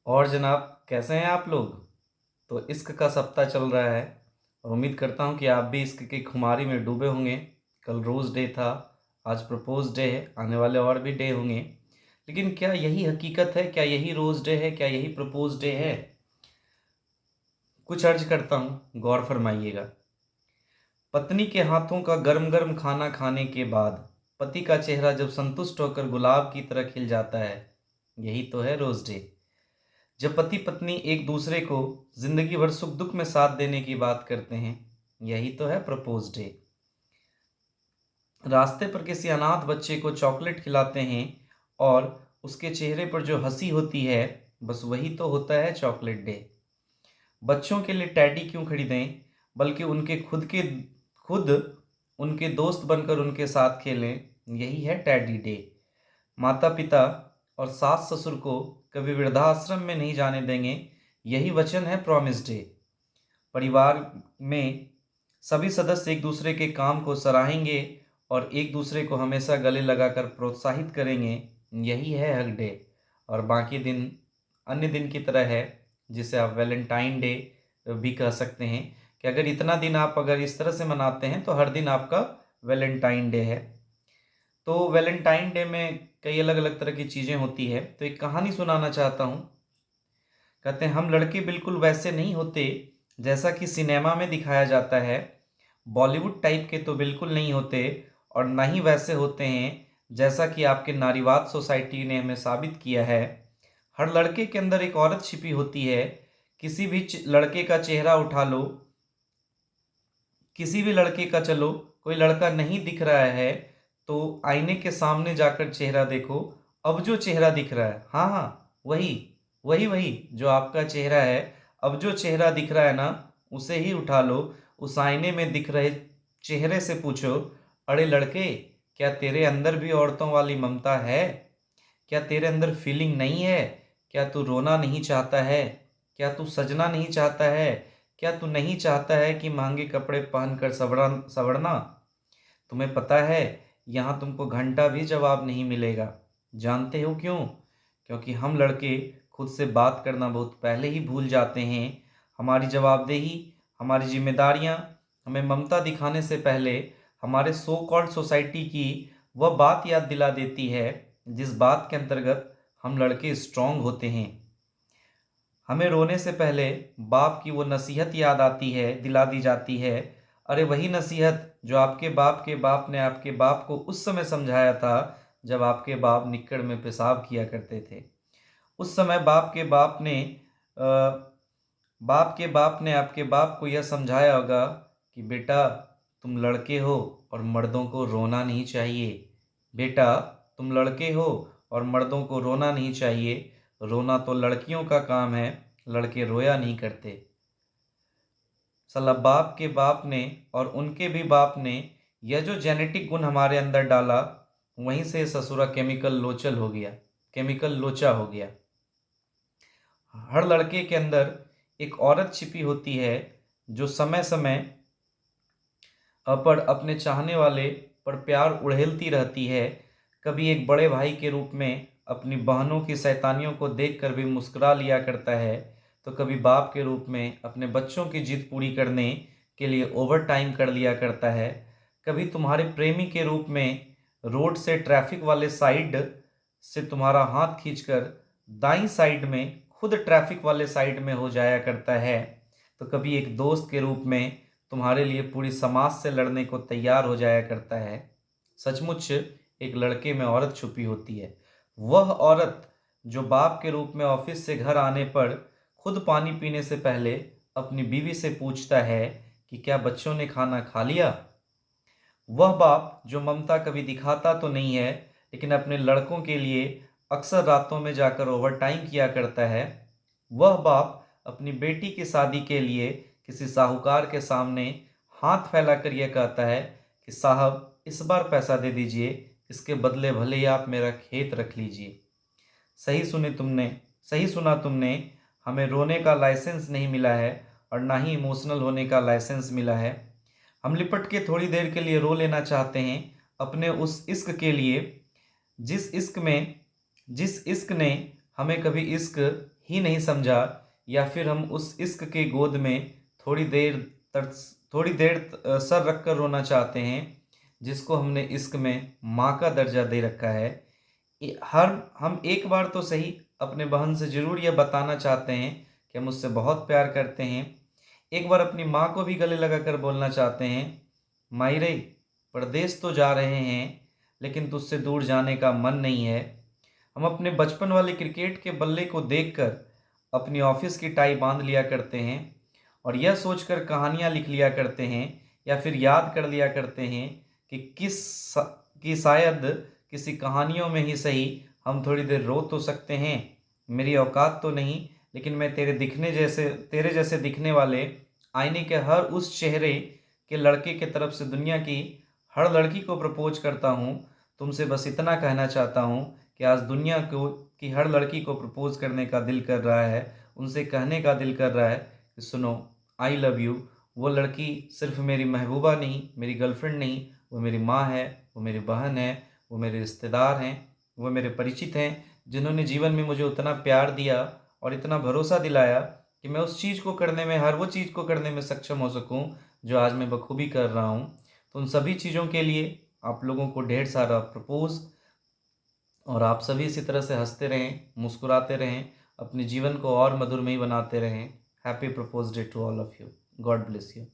और जनाब, कैसे हैं आप लोग? तो इश्क का सप्ताह चल रहा है और उम्मीद करता हूं कि आप भी इश्क की खुमारी में डूबे होंगे। कल रोज़ डे था, आज प्रपोज डे है, आने वाले और भी डे होंगे। लेकिन क्या यही हकीकत है? क्या यही रोज़ डे है? क्या यही प्रपोज डे है? कुछ अर्ज करता हूं, गौर फरमाइएगा। पत्नी के हाथों का गरम गरम खाना खाने के बाद पति का चेहरा जब संतुष्ट होकर गुलाब की तरह खिल जाता है, यही तो है रोज़ डे। जब पति पत्नी एक दूसरे को जिंदगी भर सुख दुख में साथ देने की बात करते हैं, यही तो है प्रपोज डे। रास्ते पर किसी अनाथ बच्चे को चॉकलेट खिलाते हैं और उसके चेहरे पर जो हंसी होती है, बस वही तो होता है चॉकलेट डे। बच्चों के लिए टैडी क्यों खरीदें, बल्कि खुद उनके दोस्त बनकर उनके साथ खेलें, यही है टैडी डे। माता पिता और सास ससुर को कभी वृद्धाश्रम में नहीं जाने देंगे, यही वचन है प्रॉमिस डे। परिवार में सभी सदस्य एक दूसरे के काम को सराहेंगे और एक दूसरे को हमेशा गले लगाकर प्रोत्साहित करेंगे, यही है हग डे। और बाकी दिन अन्य दिन की तरह है, जिसे आप वैलेंटाइन डे भी कह सकते हैं, कि अगर इतना दिन आप अगर इस तरह से मनाते हैं तो हर दिन आपका वैलेंटाइन डे है। तो वैलेंटाइन डे में कई अलग अलग तरह की चीज़ें होती है। तो एक कहानी सुनाना चाहता हूँ। कहते हैं हम लड़के बिल्कुल वैसे नहीं होते जैसा कि सिनेमा में दिखाया जाता है। बॉलीवुड टाइप के तो बिल्कुल नहीं होते, और ना ही वैसे होते हैं जैसा कि आपके नारीवाद सोसाइटी ने हमें साबित किया है। हर लड़के के अंदर एक औरत छिपी होती है। किसी भी लड़के का चेहरा उठा लो, किसी भी लड़के का, चलो कोई लड़का नहीं दिख रहा है तो आईने के सामने जाकर चेहरा देखो। अब जो चेहरा दिख रहा है, हाँ हाँ, वही वही वही जो आपका चेहरा है, अब जो चेहरा दिख रहा है ना, उसे ही उठा लो। उस आईने में दिख रहे चेहरे से पूछो, अरे लड़के, क्या तेरे अंदर भी औरतों वाली ममता है? क्या तेरे अंदर फीलिंग नहीं है? क्या तू रोना नहीं चाहता है? क्या तू सजना नहीं चाहता है? क्या तू नहीं चाहता है कि महंगे कपड़े पहनकर सवरना? तुम्हें पता है, यहाँ तुमको घंटा भी जवाब नहीं मिलेगा। जानते हो क्यों? क्योंकि हम लड़के खुद से बात करना बहुत पहले ही भूल जाते हैं। हमारी जवाबदेही, हमारी जिम्मेदारियाँ हमें ममता दिखाने से पहले हमारे सो कॉल्ड सोसाइटी की वह बात याद दिला देती है, जिस बात के अंतर्गत हम लड़के स्ट्रांग होते हैं। हमें रोने से पहले बाप की वो नसीहत याद आती है, दिला दी जाती है। अरे वही नसीहत जो आपके बाप ने आपके बाप को उस समय समझाया था, जब आपके बाप निक्कड़ में पेशाब किया करते थे। उस समय अ, बाप ने आपके बाप को यह समझाया होगा कि बेटा, तुम लड़के हो और मर्दों को रोना नहीं चाहिए। बेटा, तुम लड़के हो और मर्दों को रोना नहीं चाहिए। रोना तो लड़कियों का काम है, लड़के रोया नहीं करते। साला बाप के बाप ने और उनके भी बाप ने यह जो जेनेटिक गुण हमारे अंदर डाला, वहीं से ससुरा केमिकल लोचा हो गया। हर लड़के के अंदर एक औरत छिपी होती है, जो समय समय पर अपने चाहने वाले पर प्यार उड़ेलती रहती है। कभी एक बड़े भाई के रूप में अपनी बहनों की शैतानियों को देखकर भी मुस्कुरा लिया करता है, तो कभी बाप के रूप में अपने बच्चों की जिद पूरी करने के लिए ओवर टाइम कर लिया करता है। कभी तुम्हारे प्रेमी के रूप में रोड से ट्रैफिक वाले साइड से तुम्हारा हाथ खींचकर दाईं साइड में खुद ट्रैफिक वाले साइड में हो जाया करता है। तो कभी एक दोस्त के रूप में तुम्हारे लिए पूरी समाज से लड़ने को तैयार हो जाया करता है। सचमुच एक लड़के में औरत छुपी होती है। वह औरत जो बाप के रूप में ऑफिस से घर आने पर खुद पानी पीने से पहले अपनी बीवी से पूछता है कि क्या बच्चों ने खाना खा लिया। वह बाप जो ममता कभी दिखाता तो नहीं है, लेकिन अपने लड़कों के लिए अक्सर रातों में जाकर ओवरटाइम किया करता है। वह बाप अपनी बेटी की शादी के लिए किसी साहूकार के सामने हाथ फैलाकर यह कहता है कि साहब, इस बार पैसा दे दीजिए, इसके बदले भले ही आप मेरा खेत रख लीजिए। सही सुना तुमने। हमें रोने का लाइसेंस नहीं मिला है और ना ही इमोशनल होने का लाइसेंस मिला है। हम लिपट के थोड़ी देर के लिए रो लेना चाहते हैं अपने उस इश्क के लिए, जिस इश्क ने हमें कभी इश्क ही नहीं समझा, या फिर हम उस इश्क के गोद में थोड़ी देर सर रख कर रोना चाहते हैं, जिसको हमने इश्क में माँ का दर्जा दे रखा है। हम एक बार तो सही अपने बहन से ज़रूर यह बताना चाहते हैं कि हम उससे बहुत प्यार करते हैं। एक बार अपनी माँ को भी गले लगाकर बोलना चाहते हैं, मायरे, परदेस तो जा रहे हैं, लेकिन तुझसे दूर जाने का मन नहीं है। हम अपने बचपन वाले क्रिकेट के बल्ले को देखकर अपनी ऑफिस की टाई बांध लिया करते हैं और यह सोचकर कहानियाँ लिख लिया करते हैं, या फिर याद कर लिया करते हैं कि शायद किसी कहानियों में ही सही हम थोड़ी देर रो तो सकते हैं। मेरी औकात तो नहीं, लेकिन मैं तेरे जैसे दिखने वाले आईने के हर उस चेहरे के लड़के की तरफ से दुनिया की हर लड़की को प्रपोज करता हूँ। तुमसे बस इतना कहना चाहता हूँ कि आज दुनिया को की हर लड़की को प्रपोज करने का दिल कर रहा है, उनसे कहने का दिल कर रहा है कि सुनो, आई लव यू। वो लड़की सिर्फ मेरी महबूबा नहीं, मेरी गर्लफ्रेंड नहीं, वो मेरी माँ है, वो मेरी बहन है, वो मेरे रिश्तेदार हैं, वो मेरे परिचित हैं, जिन्होंने जीवन में मुझे उतना प्यार दिया और इतना भरोसा दिलाया कि मैं हर वो चीज़ को करने में सक्षम हो सकूं जो आज मैं बखूबी कर रहा हूं। तो उन सभी चीज़ों के लिए आप लोगों को ढेर सारा प्रपोज, और आप सभी इसी तरह से हंसते रहें, मुस्कुराते रहें, अपने जीवन को और मधुरमयी बनाते रहें। Happy propose day to all of you. God bless you.